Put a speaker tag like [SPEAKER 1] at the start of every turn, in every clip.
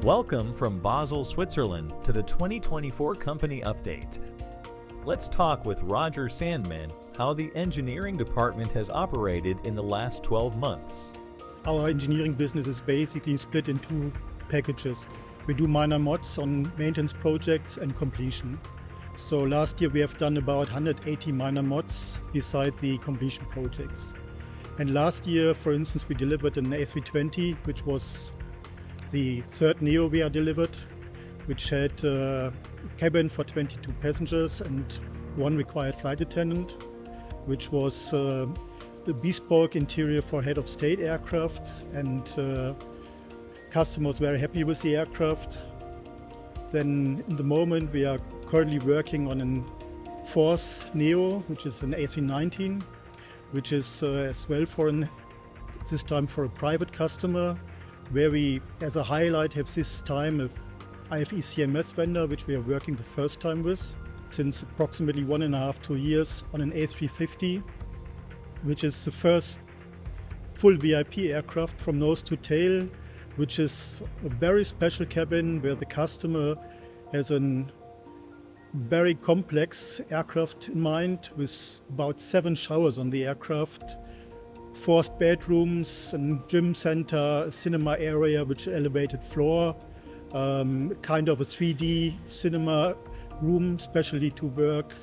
[SPEAKER 1] Welcome from Basel, Switzerland to the 2024 Company Update. Let's talk with Roger Sandmann how the engineering department has operated in the last 12 months.
[SPEAKER 2] Our engineering business is basically split in two packages. We do minor mods on maintenance projects and completion. So last year we have done about 180 minor mods beside the completion projects. And last year, for instance, we delivered an A320, which was the third Neo we are delivered, which had a cabin for 22 passengers and one required flight attendant, which was the bespoke interior for head of state aircraft, and customers very happy with the aircraft. Then in the moment we are currently working on a fourth Neo, which is an A319, which is as well this time for a private customer, where we, as a highlight, have this time a IFE-CMS vendor, which we are working the first time with, since approximately 1.5 to 2 years on an A350, which is the first full VIP aircraft from nose to tail, which is a very special cabin where the customer has a very complex aircraft in mind, with about 7 showers on the aircraft, 4 bedrooms, a gym center, a cinema area, which elevated floor, kind of a 3D cinema room, specially to work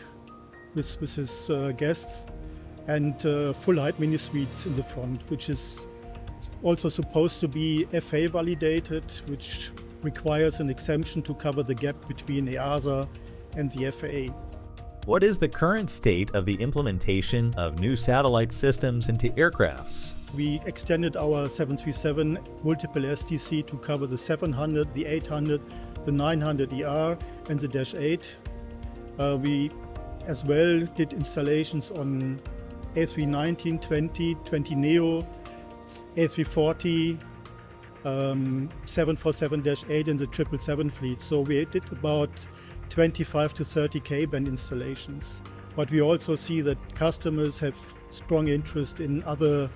[SPEAKER 2] with his guests, and full height mini suites in the front, which is also supposed to be FAA validated, which requires an exemption to cover the gap between EASA and the FAA.
[SPEAKER 1] What is the current state of the implementation of new satellite systems into aircrafts?
[SPEAKER 2] We extended our 737 multiple STC to cover the 700, the 800, the 900ER and the Dash 8. We as well did installations on A319, 20 Neo, A340, 747-8 and the 777 fleet. So we did about 25 to 30 K-band installations. But we also see that customers have strong interest in other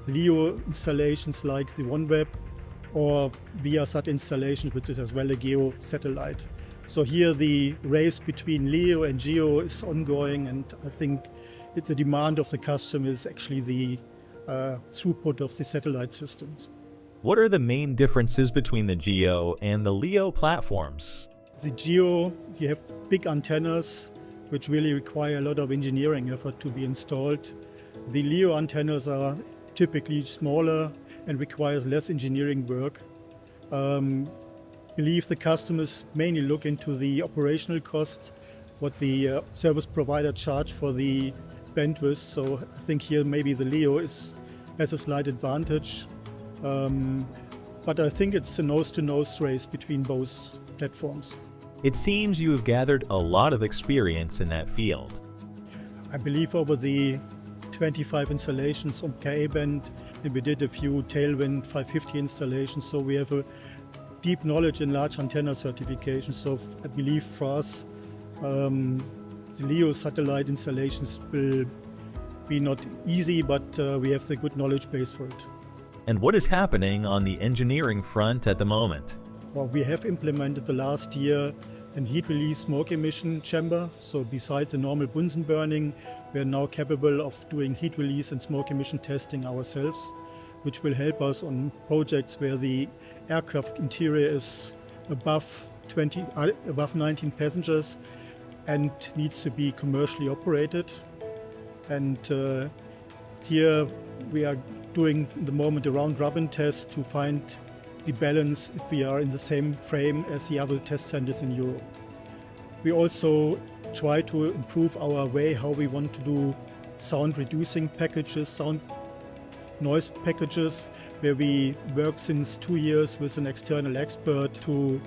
[SPEAKER 2] LEO installations like the OneWeb or Viasat installation, which is as well a GEO satellite. So here the race between LEO and GEO is ongoing, and I think it's a demand of the customer is actually the throughput of the satellite systems.
[SPEAKER 1] What are the main differences between the GEO and the LEO platforms?
[SPEAKER 2] The GEO, you have big antennas, which really require a lot of engineering effort to be installed. The LEO antennas are typically smaller and requires less engineering work. Believe the customers mainly look into the operational cost, what the service provider charge for the bandwidth. So I think here maybe the LEO has a slight advantage. But I think it's a nose-to-nose race between both platforms.
[SPEAKER 1] It seems you have gathered a lot of experience in that field.
[SPEAKER 2] I believe over the 25 installations on Ka-band, and we did a few Tailwind 550 installations, so we have a deep knowledge in large antenna certification. So I believe for us, the LEO satellite installations will be not easy, but we have the good knowledge base for it.
[SPEAKER 1] And what is happening on the engineering front at the moment?
[SPEAKER 2] Well, we have implemented the last year a heat release smoke emission chamber. So besides the normal Bunsen burning, we are now capable of doing heat release and smoke emission testing ourselves, which will help us on projects where the aircraft interior is above 19 passengers and needs to be commercially operated. And here we are doing in the moment a round robin test to find the balance if we are in the same frame as the other test centers in Europe. We also try to improve our way how we want to do sound reducing packages, sound noise packages, where we work since 2 years with an external expert to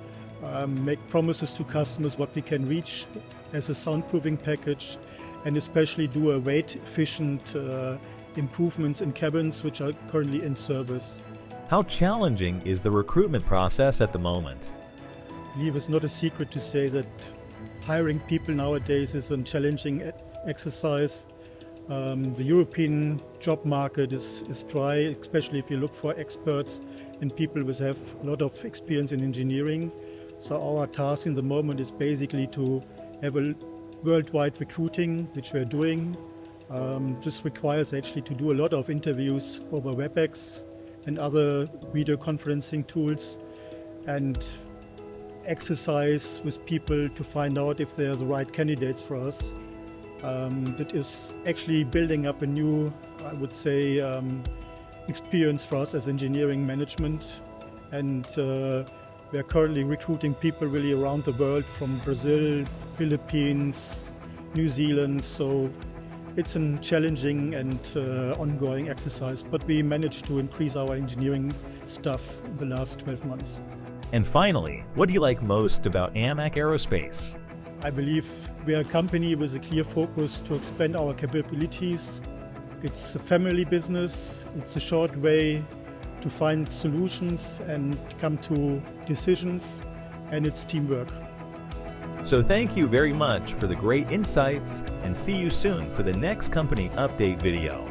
[SPEAKER 2] make promises to customers what we can reach as a soundproofing package, and especially do a weight efficient improvements in cabins which are currently in service.
[SPEAKER 1] How challenging is the recruitment process at the moment?
[SPEAKER 2] I believe it's not a secret to say that hiring people nowadays is a challenging exercise. The European job market is dry, especially if you look for experts and people who have a lot of experience in engineering. So our task in the moment is basically to have a worldwide recruiting, which we're doing. This requires actually to do a lot of interviews over WebEx and other video conferencing tools, and exercise with people to find out if they're the right candidates for us. That is actually building up a new, I would say, experience for us as engineering management. And we are currently recruiting people really around the world, from Brazil, Philippines, New Zealand. So it's a challenging and ongoing exercise, but we managed to increase our engineering staff in the last 12 months.
[SPEAKER 1] And finally, what do you like most about AMAC Aerospace?
[SPEAKER 2] I believe we are a company with a clear focus to expand our capabilities. It's a family business. It's a short way to find solutions and come to decisions, and it's teamwork.
[SPEAKER 1] So thank you very much for the great insights, and see you soon for the next company update video.